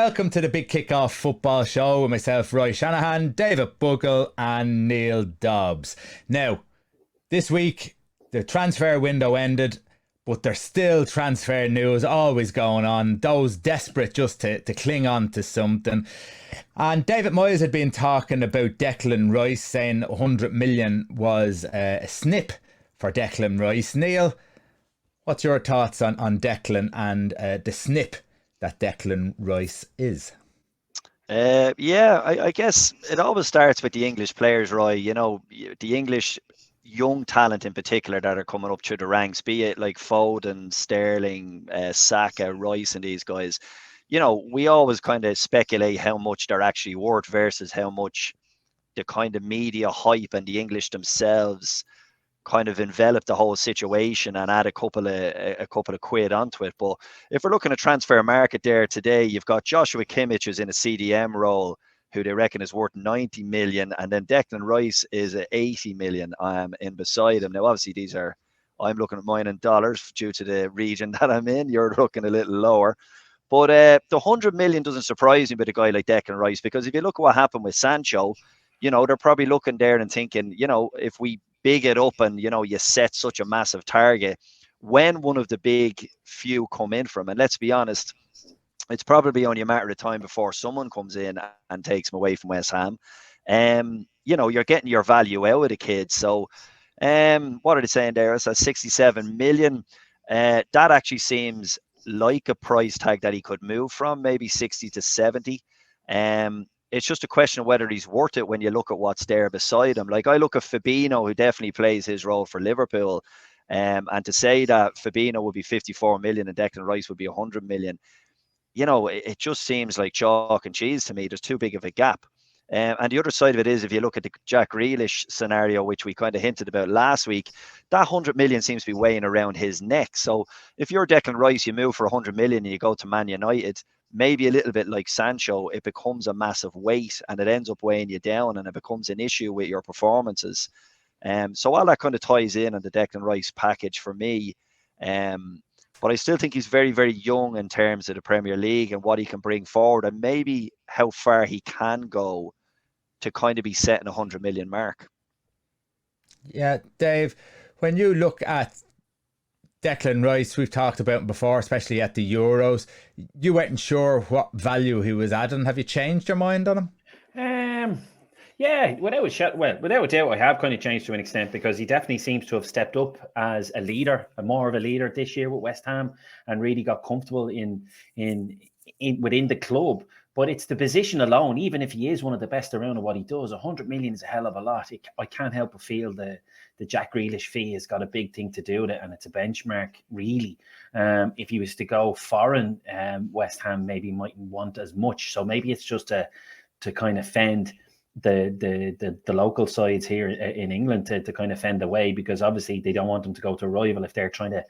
Welcome to the Big Kickoff Football Show with myself, Roy Shanahan, David Buggle, and Neal Dobbs. Now, this week, the transfer window ended, but there's still transfer news always going on. Those desperate just to cling on to something. And David Moyes had been talking about Declan Rice, saying 100 million was a snip for Declan Rice. Neal, what's your thoughts on Declan and the snip that Declan Rice is? I guess it always starts with the English players, Roy. You know, the English young talent in particular that are coming up through the ranks, be it like Foden, Sterling, Saka, Rice, and these guys. You know, we always kind of speculate how much they're actually worth versus how much the kind of media hype and the English themselves kind of envelop the whole situation and add a couple of quid onto it. But if we're looking at transfer market there today, you've got Joshua Kimmich who's in a CDM role, who they reckon is worth 90 million, and then Declan Rice is at 80 million in beside him. Now, obviously, I'm looking at mine in dollars due to the region that I'm in. You're looking a little lower. But the 100 million doesn't surprise me with a guy like Declan Rice, because if you look at what happened with Sancho, you know, they're probably looking there and thinking, you know, if we big it up and, you know, you set such a massive target, when one of the big few come in from, and let's be honest, it's probably only a matter of time before someone comes in and takes him away from West Ham. You know, you're getting your value out of the kid. So what are they saying there? It's at 67 million. That actually seems like a price tag that he could move from, maybe 60 to 70. It's just a question of whether he's worth it when you look at what's there beside him. Like, I look at Fabinho, who definitely plays his role for Liverpool, and to say that Fabinho would be 54 million and Declan Rice would be 100 million, you know, it just seems like chalk and cheese to me. There's too big of a gap. And the other side of it is, if you look at the Jack Grealish scenario, which we kind of hinted about last week, that 100 million seems to be weighing around his neck. So if you're Declan Rice, you move for 100 million and you go to Man United, maybe a little bit like Sancho, it becomes a massive weight and it ends up weighing you down and it becomes an issue with your performances. So all that kind of ties in on the Declan Rice package for me. But I still think he's very, very young in terms of the Premier League and what he can bring forward, and maybe how far he can go to kind of be setting a 100 million mark. Yeah, Dave, when you look at Declan Rice, we've talked about him before, especially at the Euros, you weren't sure what value he was adding. Have you changed your mind on him? Yeah, without a doubt, I have kind of changed to an extent, because he definitely seems to have stepped up as a leader, more of a leader this year with West Ham, and really got comfortable in within the club. But it's the position alone. Even if he is one of the best around at what he does, 100 million is a hell of a lot. I can't help but feel the Jack Grealish fee has got a big thing to do with it, and it's a benchmark, really. If he was to go foreign, West Ham maybe mightn't want as much. So maybe it's just to kind of fend the local sides here in England to kind of fend away, because obviously they don't want them to go to a rival if they're trying to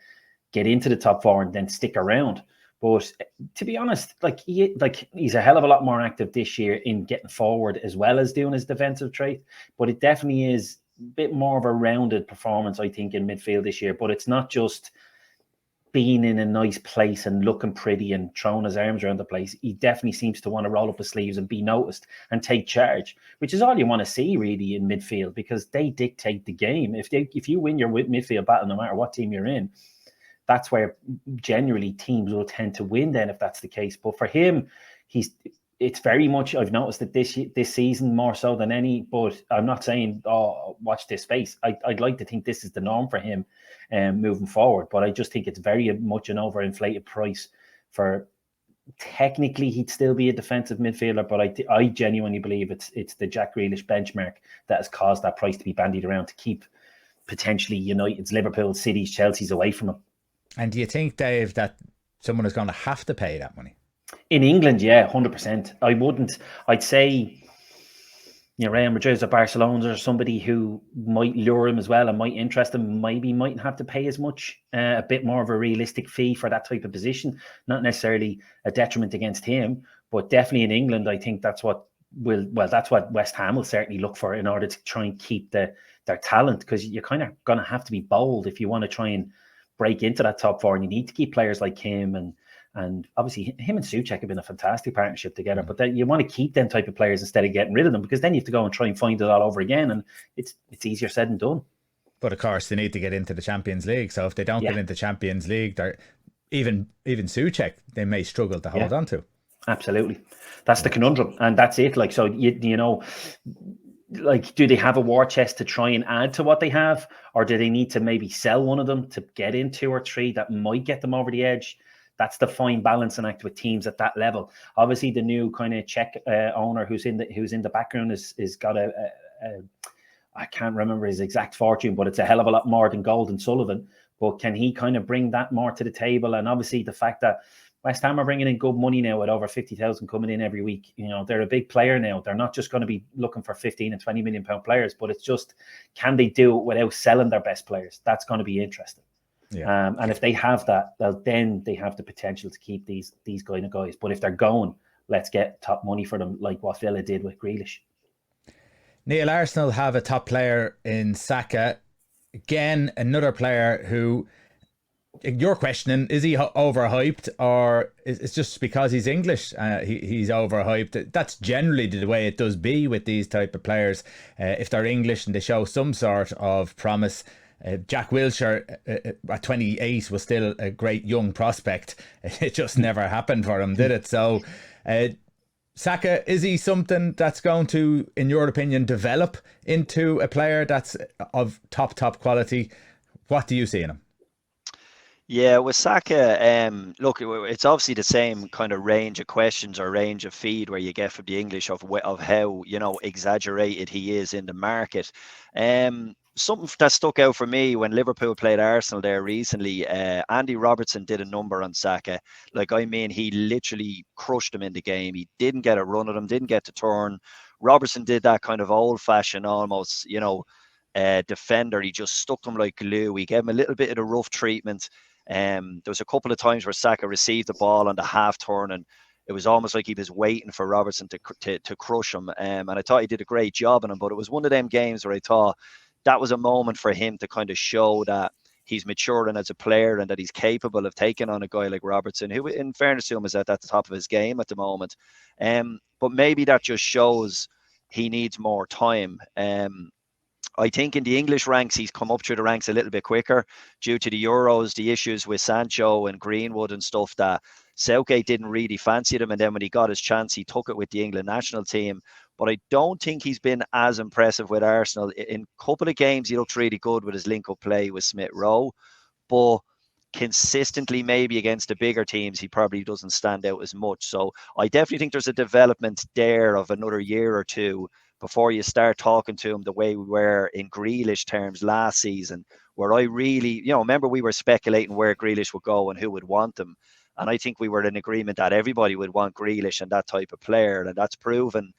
get into the top four and then stick around. But to be honest, he's a hell of a lot more active this year in getting forward as well as doing his defensive trait. But it definitely is a bit more of a rounded performance, I think, in midfield this year. But it's not just being in a nice place and looking pretty and throwing his arms around the place. He definitely seems to want to roll up his sleeves and be noticed and take charge, which is all you want to see really in midfield, because they dictate the game. If you win your midfield battle, no matter what team you're in, that's where generally teams will tend to win then, if that's the case. But for him, it's very much, I've noticed that this season more so than any, but I'm not saying, oh, watch this space. I'd like to think this is the norm for him moving forward, but I just think it's very much an overinflated price for, technically he'd still be a defensive midfielder, but I genuinely believe it's the Jack Grealish benchmark that has caused that price to be bandied around to keep potentially United's, Liverpool, City's, Chelsea's away from him. And do you think, Dave, that someone is going to have to pay that money? In England, yeah, 100%. I'd say, Real Madrid or Barcelona or somebody who might lure him as well and might interest him, maybe mightn't have to pay as much, a bit more of a realistic fee for that type of position. Not necessarily a detriment against him, but definitely in England, I think that's what West Ham will certainly look for in order to try and keep their talent, because you're kind of going to have to be bold if you want to try and break into that top four, and you need to keep players like him and And obviously, him and Souček have been a fantastic partnership together. But then you want to keep them type of players instead of getting rid of them, because then you have to go and try and find it all over again, and it's easier said than done. But of course, they need to get into the Champions League. So if they don't get into Champions League, they're even Souček, they may struggle to hold on to. Absolutely, that's the conundrum, and that's it. Like, so you know, like, do they have a war chest to try and add to what they have, or do they need to maybe sell one of them to get in 2 or 3 that might get them over the edge? That's the fine balancing act with teams at that level. Obviously, the new kind of Czech owner who's in the background is got a I can't remember his exact fortune, but it's a hell of a lot more than Golden Sullivan. But can he kind of bring that more to the table? And obviously the fact that West Ham are bringing in good money now with over 50,000 coming in every week. You know, they're a big player now. They're not just going to be looking for 15 and 20 million pound players, but it's just, can they do it without selling their best players? That's going to be interesting. Yeah. And if they have that, then they have the potential to keep these kind of guys. But if they're going, let's get top money for them, like what Villa did with Grealish. Neal, Arsenal have a top player in Saka. Again, another player who, you're questioning, is he overhyped, or it's just because he's English he's overhyped? That's generally the way it does be with these type of players. If they're English and they show some sort of promise. Jack Wilshere at 28 was still a great young prospect. It just never happened for him, did it? So Saka, is he something that's going to, in your opinion, develop into a player that's of top quality? What do you see in him? Yeah, with Saka, look, it's obviously the same kind of range of questions or range of feed where you get from the English of how, you know, exaggerated he is in the market. Something that stuck out for me when Liverpool played Arsenal there recently, Andy Robertson did a number on Saka. Like, I mean, he literally crushed him in the game. He didn't get a run at him, didn't get to turn. Robertson did that kind of old-fashioned, almost, you know, defender. He just stuck him like glue. He gave him a little bit of the rough treatment. There was a couple of times where Saka received the ball on the half turn, and it was almost like he was waiting for Robertson to crush him. And I thought he did a great job on him, but it was one of them games where I thought that was a moment for him to kind of show that he's maturing as a player and that he's capable of taking on a guy like Robertson, who, in fairness to him, is at the top of his game at the moment. But maybe that just shows he needs more time. I think in the English ranks, he's come up through the ranks a little bit quicker due to the Euros, the issues with Sancho and Greenwood and stuff, that Southgate didn't really fancy them. And then when he got his chance, he took it with the England national team. But I don't think he's been as impressive with Arsenal. In a couple of games, he looked really good with his link-up play with Smith Rowe. But consistently, maybe against the bigger teams, he probably doesn't stand out as much. So I definitely think there's a development there of another year or two before you start talking to him the way we were in Grealish terms last season, where I really, you know, remember we were speculating where Grealish would go and who would want him. And I think we were in agreement that everybody would want Grealish and that type of player. And that's proven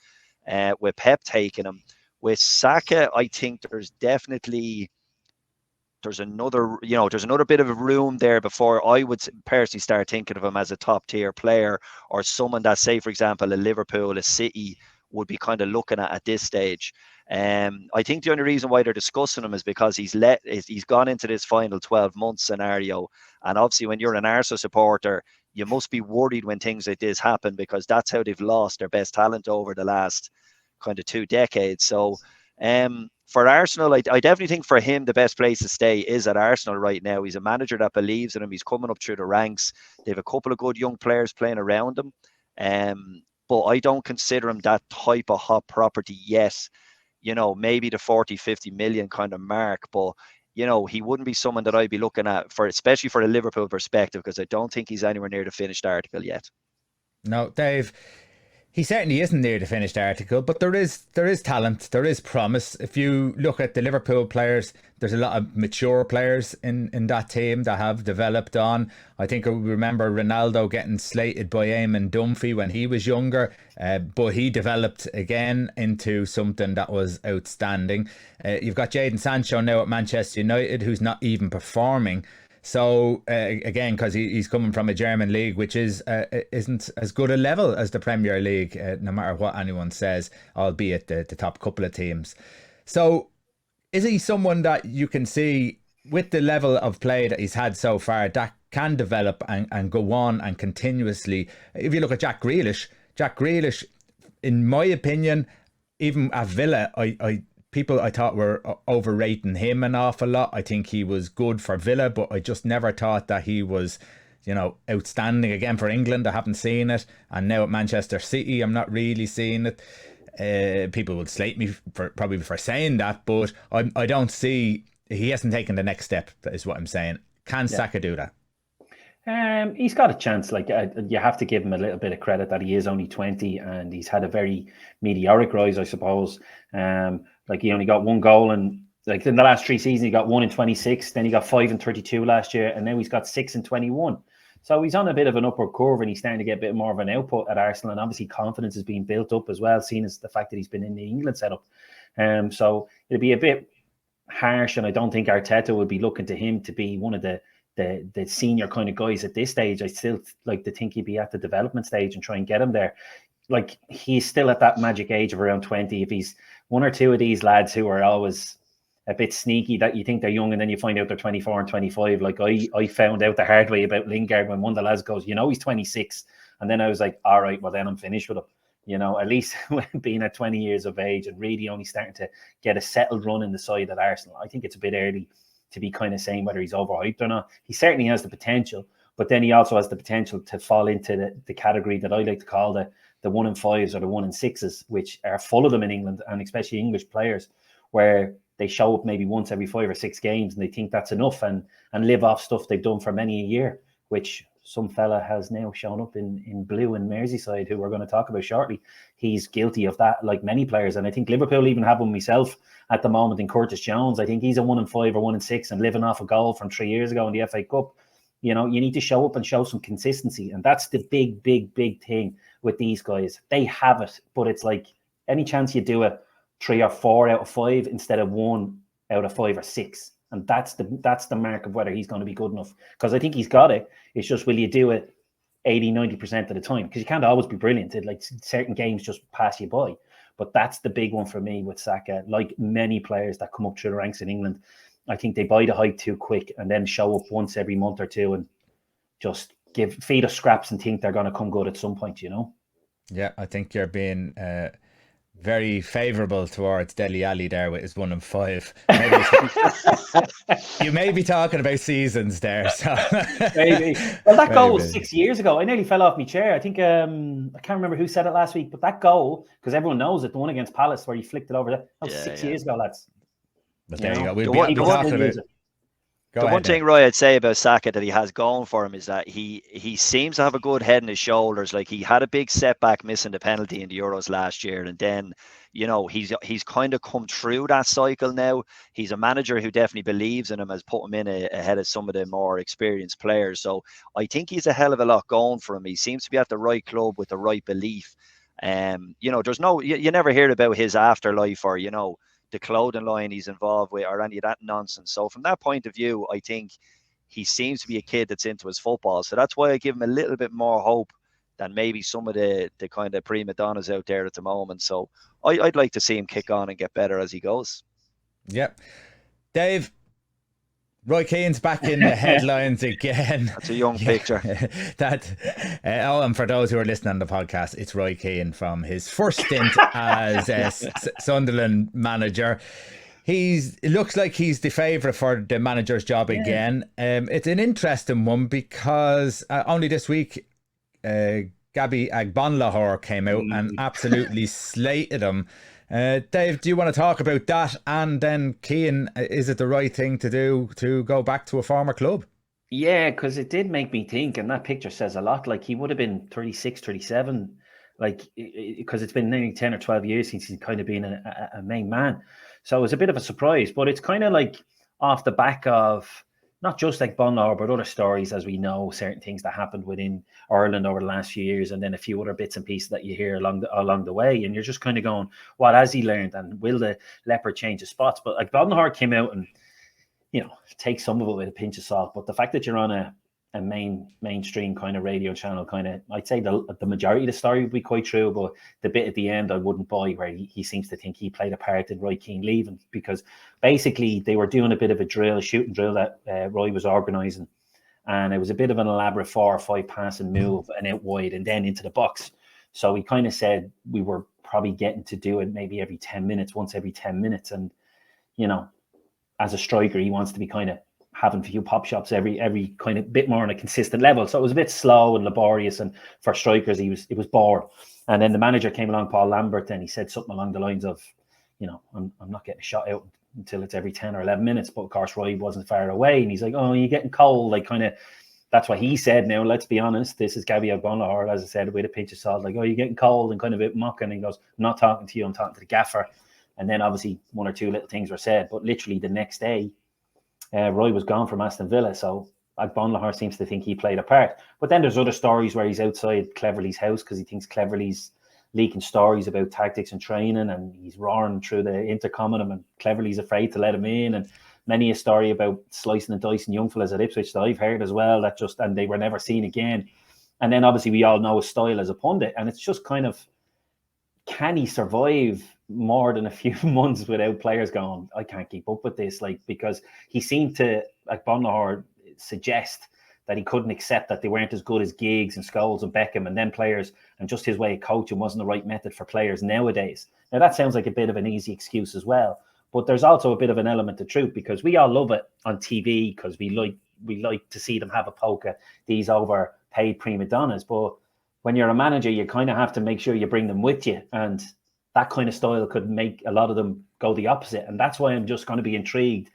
with Pep taking him. With Saka, I think there's another bit of a room there before I would personally start thinking of him as a top tier player, or someone that, say, for example, a Liverpool, a City would be kind of looking at this stage. I think the only reason why they're discussing him is because he's gone into this final 12-month scenario. And obviously, when you're an Arsenal supporter, you must be worried when things like this happen, because that's how they've lost their best talent over the last kind of 2 decades. So for Arsenal, I definitely think for him, the best place to stay is at Arsenal right now. He's a manager that believes in him. He's coming up through the ranks. They have a couple of good young players playing around him. But I don't consider him that type of hot property yet. You know, maybe the 40, 50 million kind of mark. But, you know, he wouldn't be someone that I'd be looking at, especially for a Liverpool perspective, because I don't think he's anywhere near the finished article yet. No, Dave, he certainly isn't near the finished article, but there is talent, there is promise. If you look at the Liverpool players, there's a lot of mature players in that team that have developed on. I think I remember Ronaldo getting slated by Eamon Dunphy when he was younger, but he developed again into something that was outstanding. You've got Jadon Sancho now at Manchester United, who's not even performing. So again, because he's coming from a German league, which isn't as good a level as the Premier League, no matter what anyone says, albeit the top couple of teams. So is he someone that you can see, with the level of play that he's had so far, that can develop and go on and continuously. If you look at Jack Grealish, in my opinion, even at Villa, people I thought were overrating him an awful lot. I think he was good for Villa, but I just never thought that he was, outstanding again for England. I haven't seen it. And now at Manchester City, I'm not really seeing it. People would slate me probably for saying that, but I don't see, he hasn't taken the next step, that is what I'm saying. Can Saka do that? He's got a chance. Like, you have to give him a little bit of credit that he is only 20 and he's had a very meteoric rise, I suppose. Like, he only got one goal, and like in the last 3 seasons, he got 1 in 26. Then he got 5 in 32 last year, and now he's got 6 in 21. So he's on a bit of an upward curve, and he's starting to get a bit more of an output at Arsenal. And obviously, confidence is being built up as well, seeing as the fact that he's been in the England setup. So it'll be a bit harsh, and I don't think Arteta would be looking to him to be one of the senior kind of guys at this stage. I still like to think he'd be at the development stage and try and get him there. Like, he's still at that magic age of around 20. If he's one or two of these lads who are always a bit sneaky, that you think they're young and then you find out they're 24 and 25. Like, I found out the hard way about Lingard when one of the lads goes, he's 26. And then I was like, all right, well, then I'm finished with him. At least being at 20 years of age and really only starting to get a settled run in the side at Arsenal, I think it's a bit early to be kind of saying whether he's overhyped or not. He certainly has the potential, but then he also has the potential to fall into the category that I like to call the 1 in 5s or the 1 in 6s, which are full of them in England, and especially English players, where they show up maybe once every 5 or 6 games and they think that's enough and live off stuff they've done for many a year, which some fella has now shown up in blue in Merseyside, who we're going to talk about shortly. He's guilty of that, like many players. And I think Liverpool even have one myself at the moment in Curtis Jones. I think he's a 1 in 5 or 1 in 6 and living off a goal from 3 years ago in the FA Cup. You need to show up and show some consistency. And that's the big, big, big thing with these guys. They have it, but it's like any chance you do it 3 or 4 out of 5 instead of 1 out of 5 or 6. And that's the mark of whether he's going to be good enough. Because I think he's got it. It's just, will you do it 80, 90% of the time? Because you can't always be brilliant. Like, certain games just pass you by. But that's the big one for me with Saka. Like many players that come up through the ranks in England, I think they buy the hype too quick and then show up once every month or two and just feed us scraps and think they're going to come good at some point, Yeah, I think you're being very favourable towards Dele Alli there with his 1 in 5. You may be talking about seasons there. So. Maybe. Well, that goal was 6 years ago. I nearly fell off my chair. I think, I can't remember who said it last week, but that goal, because everyone knows it, the one against Palace where he flicked it over, that was 6 years ago, lads. But there you go. We'll be talking about it. The one thing, Roy, I'd say about Saka that he has going for him is that he seems to have a good head in his shoulders. Like, he had a big setback missing the penalty in the Euros last year, and then he's kind of come through that cycle now. He's a manager who definitely believes in him, has put him in ahead of some of the more experienced players. So I think he's a hell of a lot going for him. He seems to be at the right club with the right belief. There's you never hear about his afterlife or the clothing line he's involved with or any of that nonsense. So from that point of view, I think he seems to be a kid that's into his football. So that's why I give him a little bit more hope than maybe some of the kind of prima donnas out there at the moment. So I'd like to see him kick on and get better as he goes. Yep. Dave, Roy Keane's back in the headlines again. That's a young picture. And for those who are listening on the podcast, it's Roy Keane from his first stint as Sunderland manager. It looks like he's the favourite for the manager's job again. It's an interesting one because only this week, Gabby Agbonlahor came out and absolutely slated him. Dave, do you want to talk about that? And then Keane, is it the right thing to do to go back to a former club? Yeah, because it did make me think, and that picture says a lot. Like, he would have been 36, 37, like, because it's been nearly 10 or 12 years since he's kind of been a main man. So it was a bit of a surprise, but it's kind of like off the back of not just like Bonlar, but other stories, as we know, certain things that happened within Ireland over the last few years, and then a few other bits and pieces that you hear along the way, and you're just kind of going, what has he learned, and will the leopard change his spots? But like, Bonlar came out and, take some of it with a pinch of salt, but the fact that you're on a mainstream kind of radio channel, kind of, I'd say the majority of the story would be quite true, but the bit at the end I wouldn't buy, where he seems to think he played a part in Roy Keane leaving, because basically they were doing a bit of a shooting drill that Roy was organising, and it was a bit of an elaborate 4 or 5 pass and move and out wide and then into the box. So he kind of said we were probably getting to do it maybe every 10 minutes, once every 10 minutes. And, you know, as a striker, he wants to be kind of having a few pop shops every kind of bit more on a consistent level. So it was a bit slow and laborious. And for strikers, it was bored. And then the manager came along, Paul Lambert, and he said something along the lines of, you know, I'm not getting a shot out until it's every 10 or 11 minutes. But of course, Roy wasn't far away. And he's like, oh, you're getting cold. Like, kind of, that's what he said. Now, let's be honest. This is Gabby Agbonlahor, as I said, with a pinch of salt. Like, oh, you're getting cold, and kind of a bit mocking. And he goes, I'm not talking to you. I'm talking to the gaffer. And then obviously 1 or 2 little things were said. But literally the next day, Roy was gone from Aston Villa. So Agbonlahor seems to think he played a part. But then there's other stories where he's outside Cleverley's house because he thinks Cleverley's leaking stories about tactics and training, and he's roaring through the intercom at him, and Cleverley's afraid to let him in. And many a story about slicing and dicing young fellas at Ipswich that I've heard as well, and they were never seen again. And then obviously we all know his style as a pundit, and it's just kind of, can he survive more than a few months without players going, I can't keep up with this? Like, because he seemed to, like Bonlahor, suggest that he couldn't accept that they weren't as good as Giggs and Scholes and Beckham, and then players, and just his way of coaching wasn't the right method for players nowadays. Now that sounds like a bit of an easy excuse as well, but there's also a bit of an element of truth, because we all love it on TV because we like to see them have a poke at these overpaid prima donnas. But when you're a manager, you kind of have to make sure you bring them with you, and that kind of style could make a lot of them go the opposite. And that's why I'm just going to be intrigued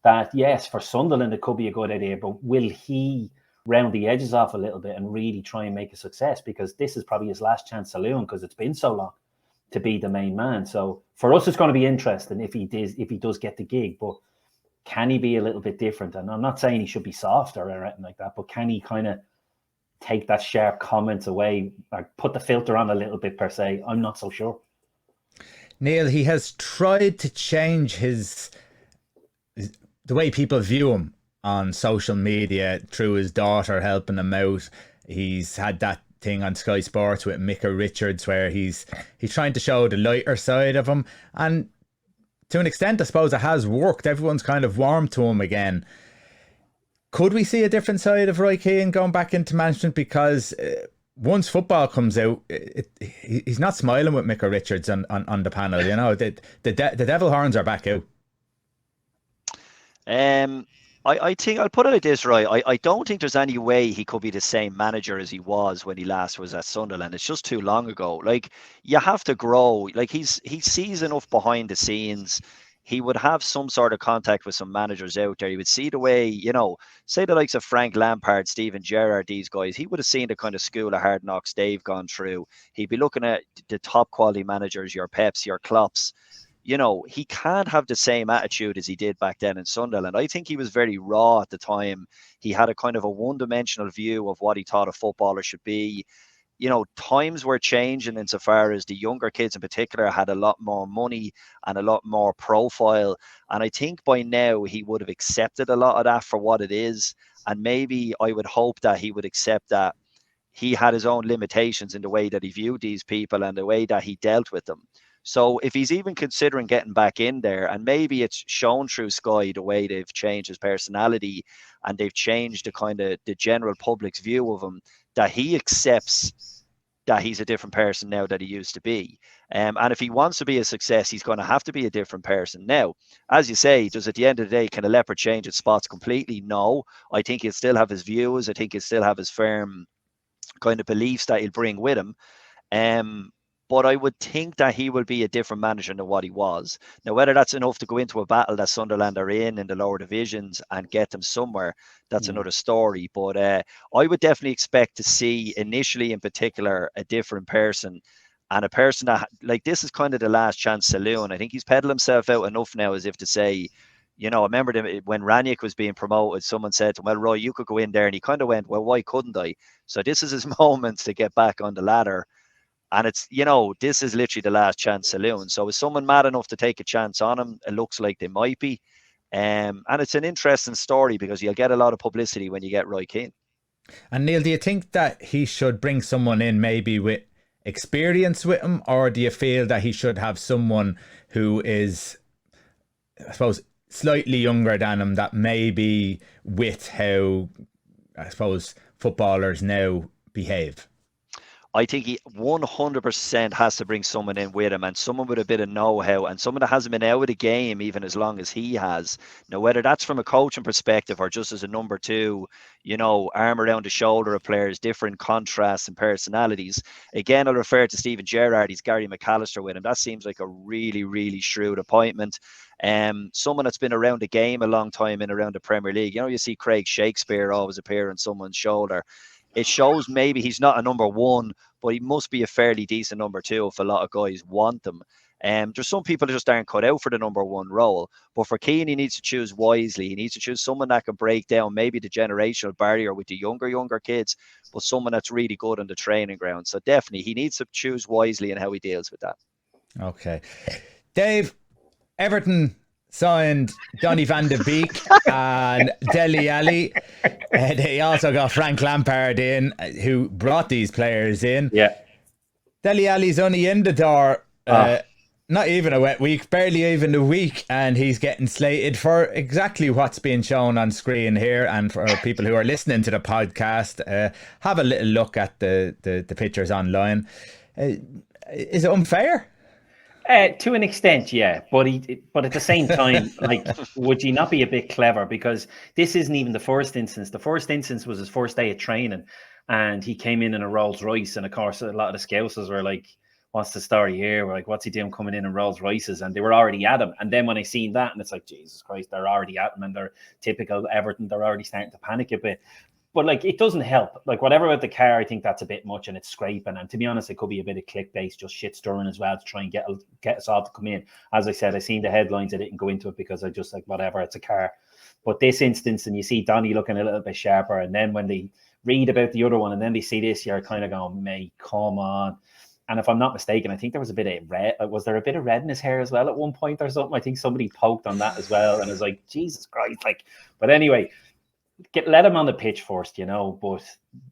that, yes, for Sunderland it could be a good idea, but will he round the edges off a little bit and really try and make a success? Because this is probably his last chance saloon, because it's been so long to be the main man. So for us, it's going to be interesting if he does get the gig. But can he be a little bit different? And I'm not saying he should be soft or anything like that, but can he kind of take that sharp comments away, or put the filter on a little bit per se? I'm not so sure. Neal, he has tried to change the way people view him on social media through his daughter helping him out. He's had that thing on Sky Sports with Micah Richards where he's trying to show the lighter side of him, and to an extent I suppose it has worked. Everyone's kind of warmed to him again. Could we see a different side of Roy Keane going back into management? Because once football comes out, he's not smiling with Micah Richards on the panel. You know, the devil horns are back out. I think I'll put it like this, Roy. I don't think there's any way he could be the same manager as he was when he last was at Sunderland. It's just too long ago. Like, you have to grow. Like, he sees enough behind the scenes. He would have some sort of contact with some managers out there. He would see the way, you know, say the likes of Frank Lampard, Steven Gerrard, these guys. He would have seen the kind of school of hard knocks they've gone through. He'd be looking at the top quality managers, your Peps, your Klopps. You know, he can't have the same attitude as he did back then in Sunderland. I think he was very raw at the time. He had a kind of a one-dimensional view of what he thought a footballer should be. You know, times were changing insofar as the younger kids in particular had a lot more money and a lot more profile. And I think by now he would have accepted a lot of that for what it is. And maybe I would hope that he would accept that he had his own limitations in the way that he viewed these people and the way that he dealt with them. So if he's even considering getting back in there, and maybe it's shown through Sky the way they've changed his personality and they've changed the kind of the general public's view of him, that he accepts that he's a different person now that he used to be. And if he wants to be a success, he's going to have to be a different person. Now, as you say, does at the end of the day, can a leopard change its spots completely? No. I think he'll still have his views. I think he'll still have his firm kind of beliefs that he'll bring with him. But I would think that he will be a different manager than what he was. Now, whether that's enough to go into a battle that Sunderland are in the lower divisions and get them somewhere, that's another story. But I would definitely expect to see, initially in particular, a different person. And a person that, like, this is kind of the last chance saloon. I think he's peddled himself out enough now, as if to say, you know, I remember when Ranić was being promoted, someone said to him, well, Roy, you could go in there. And he kind of went, well, why couldn't I? So this is his moment to get back on the ladder. And it's, you know, this is literally the last chance saloon. So is someone mad enough to take a chance on him? It looks like they might be. And it's an interesting story because you'll get a lot of publicity when you get Roy Keane. And Neal, do you think that he should bring someone in maybe with experience with him? Or do you feel that he should have someone who is, I suppose, slightly younger than him, that maybe with how I suppose, footballers now behave? I think he 100% has to bring someone in with him, and someone with a bit of know-how, and someone that hasn't been out of the game even as long as he has. Now, whether that's from a coaching perspective or just as a number two, arm around the shoulder of players, different contrasts and personalities. Again, I'll refer to Stephen Gerrard. He's Gary McAllister with him. That seems like a really, really shrewd appointment. Someone that's been around the game a long time and around the Premier League. You see Craig Shakespeare always appear on someone's shoulder. It shows maybe he's not a number one, but he must be a fairly decent number two if a lot of guys want them. There's some people that just aren't cut out for the number one role. But for Keane, he needs to choose wisely. He needs to choose someone that can break down maybe the generational barrier with the younger kids, but someone that's really good on the training ground. So definitely, he needs to choose wisely in how he deals with that. Okay. Dave, Everton signed Donny van de Beek and Dele Alli. They also got Frank Lampard in, who brought these players in. Yeah. Dele Alli's only in the door, not even a wet week, barely even a week, and he's getting slated for exactly what's being shown on screen here. And for people who are listening to the podcast, have a little look at the pictures online. Is it unfair? To an extent, yeah, but at the same time, like, would you not be a bit clever? Because this isn't even the first instance. The first instance was his first day of training, and he came in a Rolls Royce, and of course, a lot of the Scousers were like, "What's the story here?" We're like, "What's he doing coming in Rolls Royces?" And they were already at him. And then when I seen that, and it's like, Jesus Christ, they're already at him, and they're typical Everton. They're already starting to panic a bit. But like, it doesn't help. Like, whatever about the car, I think that's a bit much, and it's scraping. And to be honest, it could be a bit of clickbait, just shit stirring as well, to try and get us all to come in. As I said, I seen the headlines. I didn't go into it because I just like, whatever, it's a car. But this instance, and you see Donny looking a little bit sharper, and then when they read about the other one, and then they see this, you're kind of going, mate, come on. And if I'm not mistaken, I think there was a bit of red. Was there a bit of red in his hair as well at one point or something? I think somebody poked on that as well, and it's like, Jesus Christ, like. But anyway. Let him on the pitch first, but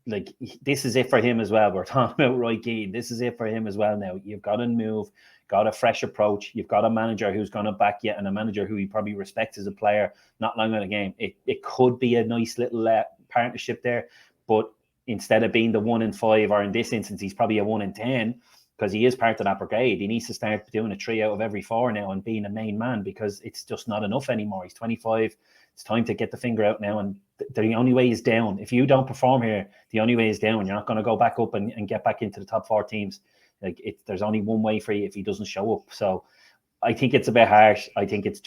like, this is it for him as well. We're talking about Roy Keane. This is it for him as well now. You've got to move, got a fresh approach. You've got a manager who's going to back you, and a manager who he probably respects as a player, not long in the game. It could be a nice little partnership there, but instead of being the 1 in 5, or in this instance, he's probably a 1 in 10, because he is part of that brigade. He needs to start doing a 3 out of every 4 now and being a main man, because it's just not enough anymore. He's 25. It's time to get the finger out now, and the only way is down. If you don't perform here, the only way is down. You're not going to go back up and get back into the top 4 teams. Like, there's only one way for you if he doesn't show up. So I think it's a bit harsh. I think it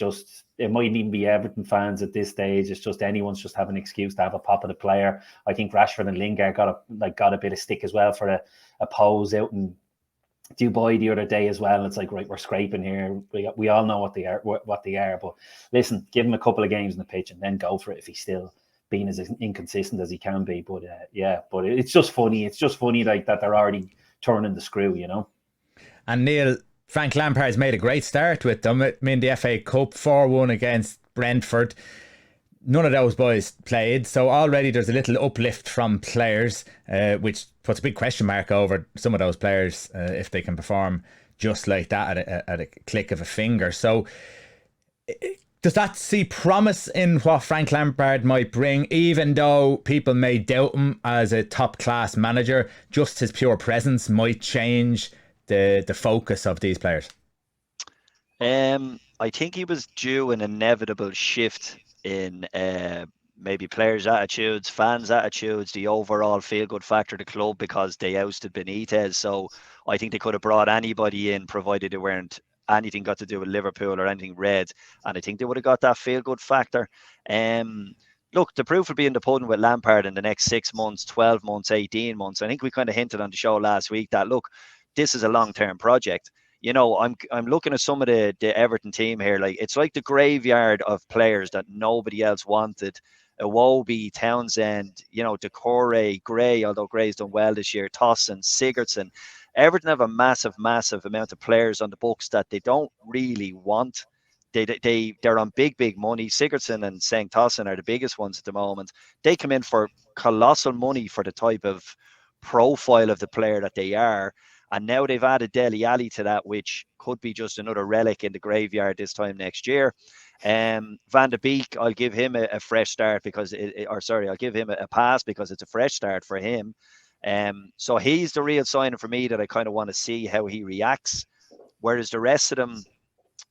mightn't even be Everton fans at this stage. It's just anyone's just having an excuse to have a pop at a player. I think Rashford and Lingard got a bit of stick as well for a pose out in Dubai the other day as well. And it's like, right, we're scraping here. We all know what they are. But listen, give him a couple of games in the pitch and then go for it if he's still being as inconsistent as he can be. But but it's just funny. It's just funny, like, that they're already turning the screw, And Neal, Frank Lampard's made a great start with them. I mean, the FA Cup 4-1 against Brentford. None of those boys played, so already there's a little uplift from players, which puts a big question mark over some of those players if they can perform just like that at a click of a finger. So does that see promise in what Frank Lampard might bring, even though people may doubt him as a top-class manager? Just his pure presence might change the focus of these players. I think he was due an inevitable shift in maybe players' attitudes, fans' attitudes, the overall feel-good factor of the club, because they ousted Benitez. So I think they could have brought anybody in, provided they weren't anything got to do with Liverpool or anything red, and I think they would have got that feel-good factor. Look, the proof will be in the pudding with Lampard in the next 6 months, 12 months, 18 months. I think we kind of hinted on the show last week that, look, this is a long-term project. I'm looking at some of the Everton team here. Like, it's like the graveyard of players that nobody else wanted. Iwobi, Townsend, Decore, Gray, although Gray's done well this year, Tossin, Sigurdsson. Everton have a massive amount of players on the books that they don't really want. They're on big money. Sigurdsson and Seng Tossin are the biggest ones at the moment. They come in for colossal money for the type of profile of the player that they are. And now they've added Dele Alli to that, which could be just another relic in the graveyard this time next year. Van de Beek, I'll give him a fresh start because, I'll give him a pass because it's a fresh start for him. So he's the real signing for me that I kind of want to see how he reacts. Whereas the rest of them,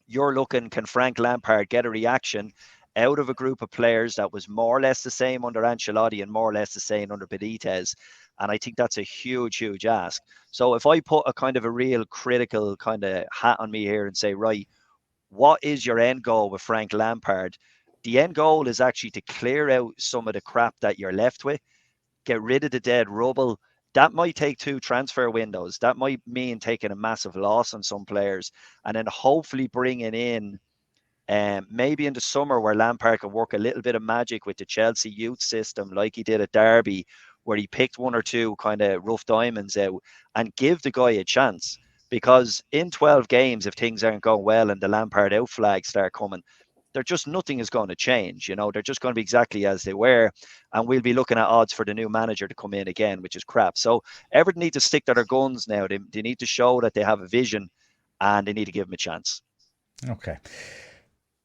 you're looking, can Frank Lampard get a reaction out of a group of players that was more or less the same under Ancelotti and more or less the same under Benitez? And I think that's a huge, huge ask. So if I put a kind of a real critical kind of hat on me here and say, right, what is your end goal with Frank Lampard? The end goal is actually to clear out some of the crap that you're left with, get rid of the dead rubble. That might take 2 transfer windows. That might mean taking a massive loss on some players and then hopefully bringing in maybe in the summer where Lampard can work a little bit of magic with the Chelsea youth system like he did at Derby, where he picked 1 or 2 kind of rough diamonds out and give the guy a chance. Because in 12 games, if things aren't going well and the Lampard out flags start coming, nothing is going to change. They're just going to be exactly as they were. And we'll be looking at odds for the new manager to come in again, which is crap. So Everton need to stick to their guns now. They need to show that they have a vision and they need to give them a chance. Okay.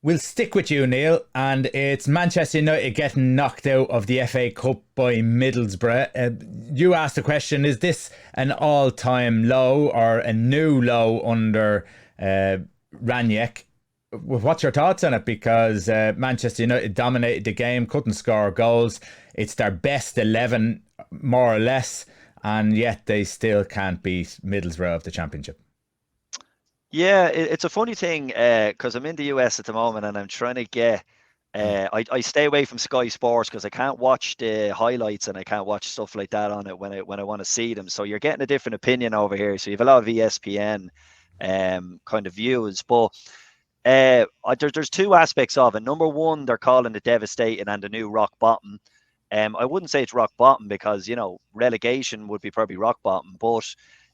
We'll stick with you, Neal, and it's Manchester United getting knocked out of the FA Cup by Middlesbrough. You asked the question, is this an all-time low or a new low under Ranić? What's your thoughts on it? Because Manchester United dominated the game, couldn't score goals. It's their best 11, more or less, and yet they still can't beat Middlesbrough of the Championship. Yeah, it's a funny thing because I'm in the US at the moment and I'm trying to get I stay away from Sky Sports because I can't watch the highlights and I can't watch stuff like that on it when I want to see them. So you're getting a different opinion over here. So you have a lot of ESPN kind of views. But there's 2 aspects of it. Number one, they're calling it devastating and the new rock bottom. I wouldn't say it's rock bottom because, relegation would be probably rock bottom. But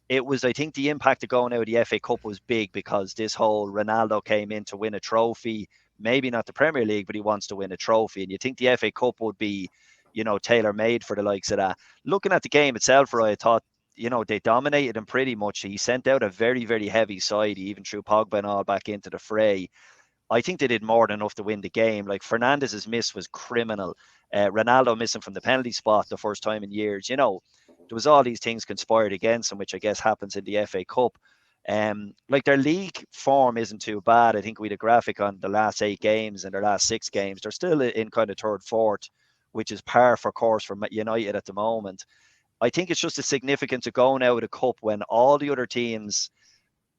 it was, I think the impact of going out of the FA Cup was big because this whole Ronaldo came in to win a trophy, maybe not the Premier League, but he wants to win a trophy. And you think the FA Cup would be, tailor-made for the likes of that. Looking at the game itself, Roy, I thought, they dominated him pretty much. He sent out a very, very heavy side. He even threw Pogba and all back into the fray. I think they did more than enough to win the game. Like Fernandez's miss was criminal. Ronaldo missing from the penalty spot the first time in years. There was all these things conspired against him, which I guess happens in the FA Cup. Like their league form isn't too bad. I think we had a graphic on the last 8 games and their last 6 games. They're still in kind of 3rd, 4th, which is par for course for United at the moment. I think it's just the significance of going out of the cup when all the other teams,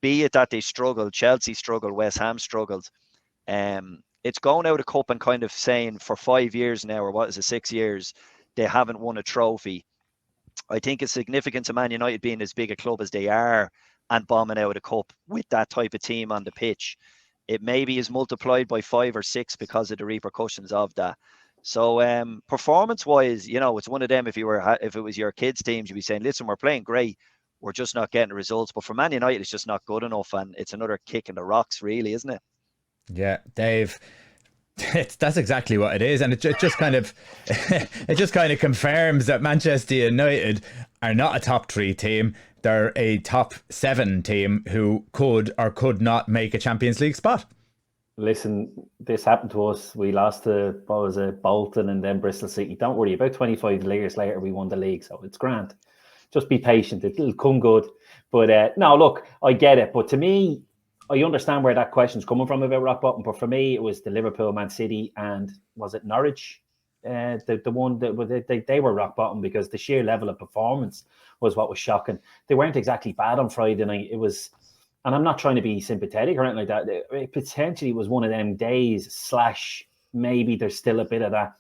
be it that they struggled, Chelsea struggled, West Ham struggled. It's going out of the cup and kind of saying for 5 years now, or what is it, 6 years, they haven't won a trophy. I think it's significant to Man United being as big a club as they are and bombing out of the cup with that type of team on the pitch. It maybe is multiplied by 5 or 6 because of the repercussions of that. So performance-wise, it's one of them. If it was your kids' teams, you'd be saying, "Listen, we're playing great. We're just not getting the results." But for Man United, it's just not good enough, and it's another kick in the rocks, really, isn't it? Yeah, Dave. That's exactly what it is, and it just kind of it just kind of confirms that Manchester United are not a top 3 team. They're a top 7 team who could or could not make a Champions League spot. Listen, this happened to us. We lost to Bolton and then Bristol City. Don't worry, about 25 years later we won the league, so it's grand. Just be patient; it'll come good. But no, look, I get it. But to me, I understand where that question's coming from about rock bottom, but for me, it was the Liverpool, Man City, and was it Norwich? The one that they were rock bottom because the sheer level of performance was what was shocking. They weren't exactly bad on Friday night. It was, and I'm not trying to be sympathetic or anything like that. It potentially was one of them days / maybe there's still a bit of that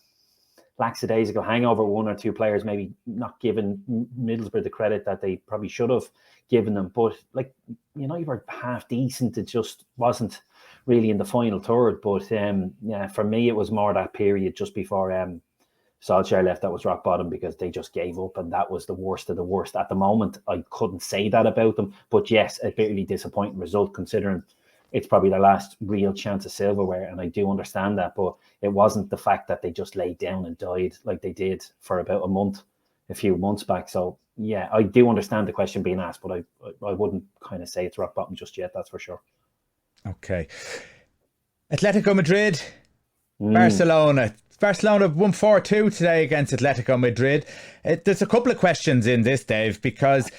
lackadaisical hangover. 1 or 2 players maybe not giving Middlesbrough the credit that they probably should have given them. But like, you were half decent. It just wasn't really in the final third. But yeah, for me, it was more that period just before Solskjaer left that was rock bottom because they just gave up, and that was the worst of the worst. At the moment, I couldn't say that about them. But yes, a bitterly disappointing result considering it's probably their last real chance of silverware, and I do understand that. But it wasn't the fact that they just laid down and died like they did for about a few months back. So yeah, I do understand the question being asked, but I wouldn't kind of say it's rock bottom just yet. That's for sure. Okay. Atletico Madrid, Mm. Barcelona. Barcelona won 4-2 today against Atletico Madrid. There's a couple of questions in this, Dave, because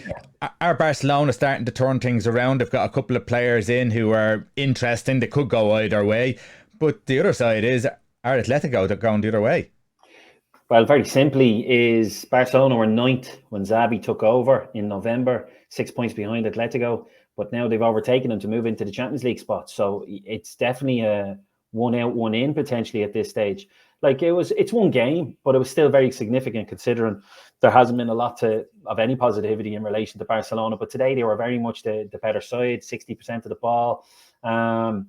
are Barcelona starting to turn things around? They've got a couple of players in who are interesting. They could go either way. But the other side is, are Atletico going the other way? Well, very simply, is Barcelona were ninth when Xavi took over in November, 6 points behind Atletico, but now they've overtaken them to move into the Champions League spot. So it's definitely a one out, one in potentially at this stage. Like it's one game, but it was still very significant considering there hasn't been a lot of any positivity in relation to Barcelona. But today they were very much the better side, 60% of the ball, and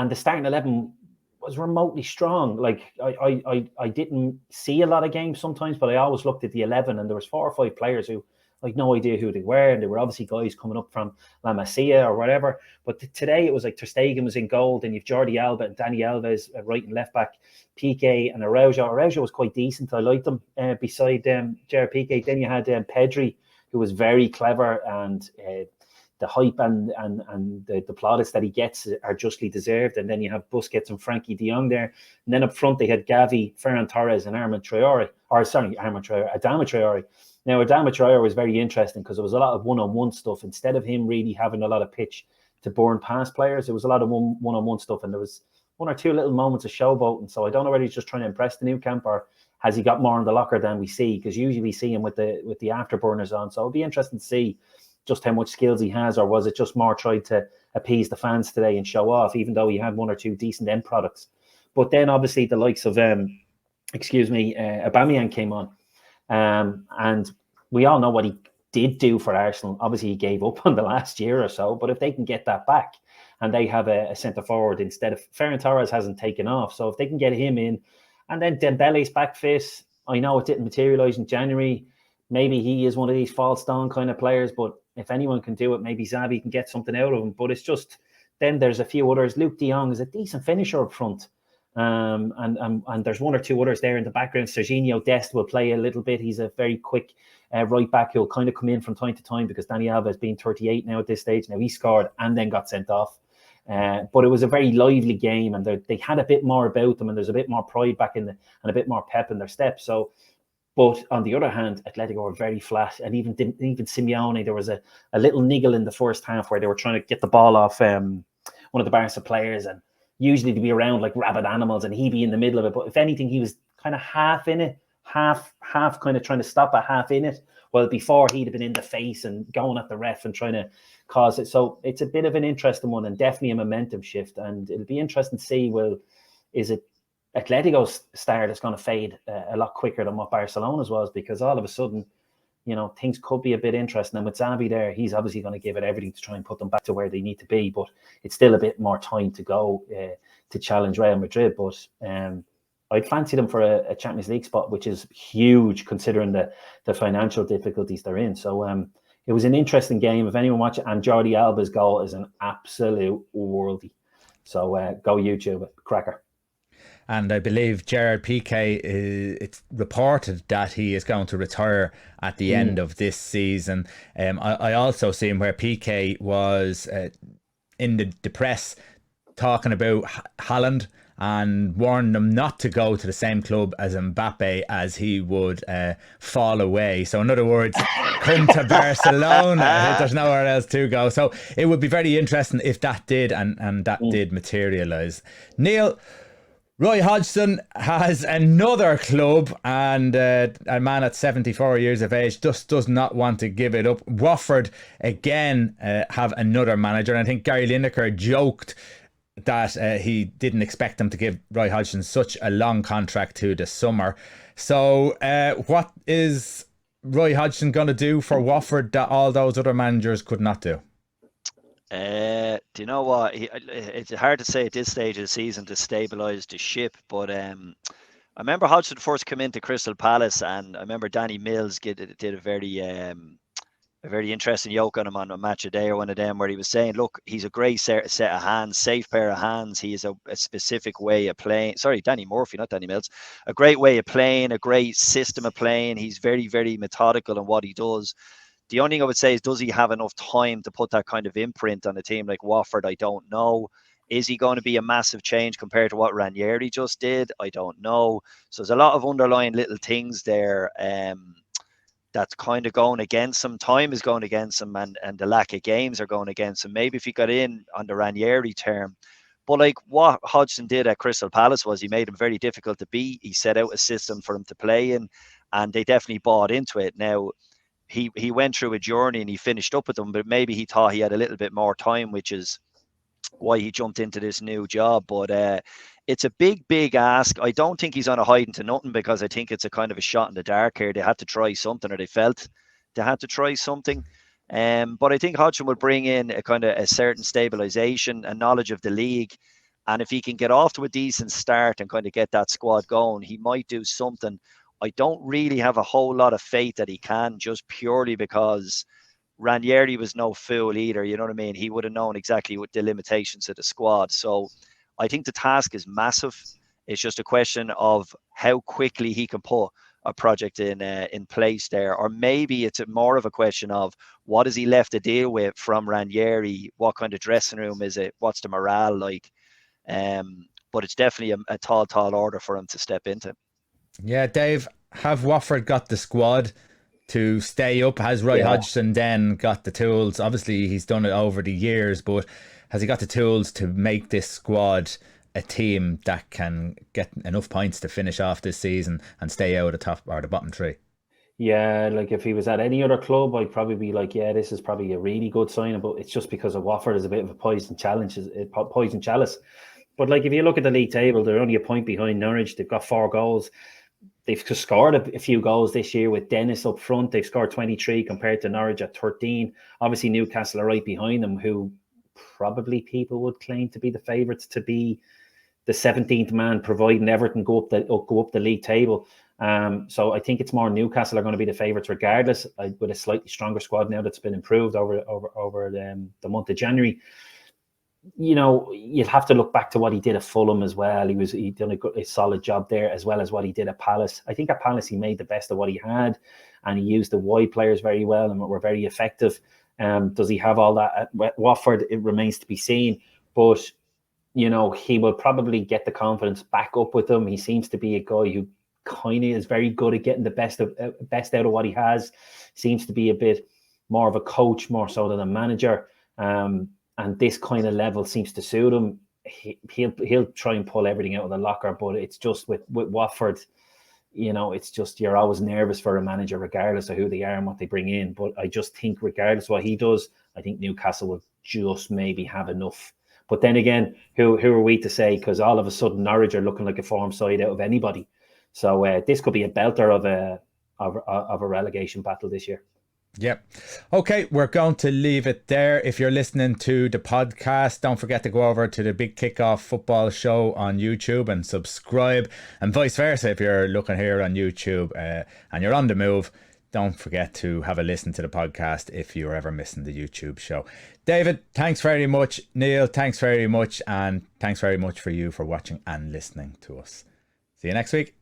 the starting 11 was remotely strong. Like I didn't see a lot of games sometimes, but I always looked at the 11, and there was 4 or 5 players who like no idea who they were, and they were obviously guys coming up from La Masia or whatever. But today it was like Ter Stegen was in goal, then you've Jordi Alba and Dani Alves right and left back, Piqué and Araujo. Araujo was quite decent. I liked him beside Gerard Piqué. Then you had Pedri, who was very clever, and the hype and the plaudits that he gets are justly deserved. And then you have Busquets and Frankie de Jong there. And then up front, they had Gavi, Ferran Torres, and Adama Traore. Now, Adama Traore was very interesting because there was a lot of one-on-one stuff. Instead of him really having a lot of pitch to burn past players, it was a lot of one-on-one stuff. And there was 1 or 2 little moments of showboating. So I don't know whether he's just trying to impress the new camp or has he got more in the locker than we see? Because usually we see him with the afterburners on. So it'll be interesting to see just how much skills he has, or was it just more tried to appease the fans today and show off, even though he had 1 or 2 decent end products. But then obviously the likes of Aubameyang came on, and we all know what he did do for Arsenal. Obviously he gave up on the last year or so, but if they can get that back and they have a centre forward instead of Ferran Torres hasn't taken off, so if they can get him in, and then Dembele's back fit. I know it didn't materialise in January. Maybe he is one of these false dawn kind of players, but if anyone can do it, maybe Xavi can get something out of him. But it's just, then there's a few others. Luke de Jong is a decent finisher up front. And there's 1 or 2 others there in the background. Serginho Dest will play a little bit. He's a very quick right back who'll kind of come in from time to time because Dani Alves has been 38 now at this stage. Now he scored and then got sent off. But it was a very lively game, and they had a bit more about them, and there's a bit more pride back in and a bit more pep in their step. So, but on the other hand, Atletico were very flat, and even Simeone, there was a little niggle in the first half where they were trying to get the ball off one of the Barca players, and usually to be around like rabid animals, and he'd be in the middle of it. But if anything, he was kind of half in it, half kind of trying to stop it, half in it. Well, before he'd have been in the face and going at the ref and trying to cause it. So it's a bit of an interesting one and definitely a momentum shift. And it'll be interesting to see, well, is it Atletico's star that's going to fade a lot quicker than what Barcelona's was? Because all of a sudden, you know, things could be a bit interesting. And with Xavi there, he's obviously going to give it everything to try and put them back to where they need to be. But it's still a bit more time to go to challenge Real Madrid. But I'd fancy them for a Champions League spot, which is huge considering the financial difficulties they're in. So it was an interesting game. If anyone watched it, and Jordi Alba's goal is an absolute worldie. So go YouTube it, cracker. And I believe Gerard Piqué, it's reported that he is going to retire at the end of this season. I also seen where Piqué was in the press talking about Haaland and warned them not to go to the same club as Mbappe, as he would fall away. So in other words, come to Barcelona. There's nowhere else to go. So it would be very interesting if that did and that did materialise. Neal, Roy Hodgson has another club, and a man at 74 years of age just does not want to give it up. Watford again have another manager, and I think Gary Lineker joked that he didn't expect them to give Roy Hodgson such a long contract to the summer. So what is Roy Hodgson going to do for Watford that all those other managers could not do? Do you know what? It's hard to say at this stage of the season to stabilise the ship, but I remember Hodgson first came into Crystal Palace, and I remember Danny Mills did a very a very interesting yoke on him on a Match a Day or one of them, where he was saying, look, he's a great set of hands, safe pair of hands. He is a specific way of playing. Sorry, Danny Murphy, not Danny Mills. A great way of playing, a great system of playing. He's very, very methodical in what he does. The only thing I would say is, does he have enough time to put that kind of imprint on a team like Watford? I don't know. Is he going to be a massive change compared to what Ranieri just did? I don't know. So there's a lot of underlying little things there. That's kind of going against him. Time is going against him, and the lack of games are going against him. Maybe if he got in on the Ranieri term. But like what Hodgson did at Crystal Palace was he made him very difficult to beat. He set out a system for him to play in, and they definitely bought into it. Now, he went through a journey and he finished up with them, but maybe he thought he had a little bit more time, which is why he jumped into this new job. But it's a big ask. I don't think he's on a hiding to nothing, because I think it's a kind of a shot in the dark here. They had to try something, or they felt they had to try something. But I think Hodgson will bring in a kind of a certain stabilization and knowledge of the league. And if he can get off to a decent start and kind of get that squad going, he might do something. I don't really have a whole lot of faith that he can, just purely because Ranieri was no fool either. You know what I mean? He would have known exactly what the limitations of the squad. So I think the task is massive. It's just a question of how quickly he can put a project in place there. Or maybe it's more of a question of what is he left to deal with from Ranieri? What kind of dressing room is it? What's the morale like? But it's definitely a tall order for him to step into. Yeah, Dave, have Watford got the squad to stay up? Has Roy Hodgson then got the tools? Obviously, he's done it over the years, but has he got the tools to make this squad a team that can get enough points to finish off this season and stay out of the top or the bottom three? Yeah, like if he was at any other club, I'd probably be like, yeah, this is probably a really good sign. But it's just because of Watford is a bit of a poison chalice. But like if you look at the league table, they're only a point behind Norwich. They've got 4 goals. They've scored a few goals this year with Dennis up front. They've scored 23 compared to Norwich at 13. Obviously, Newcastle are right behind them, who probably people would claim to be the favourites to be the 17th man, providing Everton go up the league table. So I think it's more Newcastle are going to be the favourites regardless, with a slightly stronger squad now that's been improved over the month of January. You know, you'd have to look back to what he did at Fulham as well. He done a solid job there, as well as what he did at Palace. I think at Palace he made the best of what he had, and he used the wide players very well and were very effective. Does he have all that at Watford? It remains to be seen. But you know, he will probably get the confidence back up with him. He seems to be a guy who kind of is very good at getting the best out of what he has. Seems to be a bit more of a coach, more so than a manager. And this kind of level seems to suit him. He'll try and pull everything out of the locker, but it's just with Watford, you know, it's just you're always nervous for a manager, regardless of who they are and what they bring in. But I just think, regardless of what he does, I think Newcastle will just maybe have enough. But then again, who are we to say? Because all of a sudden Norwich are looking like a form side out of anybody. So this could be a belter of a relegation battle this year. Yep. Okay, we're going to leave it there. If you're listening to the podcast, don't forget to go over to the Big Kickoff Football Show on YouTube and subscribe, and vice versa. If you're looking here on YouTube and you're on the move, don't forget to have a listen to the podcast if you're ever missing the YouTube show. David, thanks very much. Neal, thanks very much. And thanks very much for you for watching and listening to us. See you next week.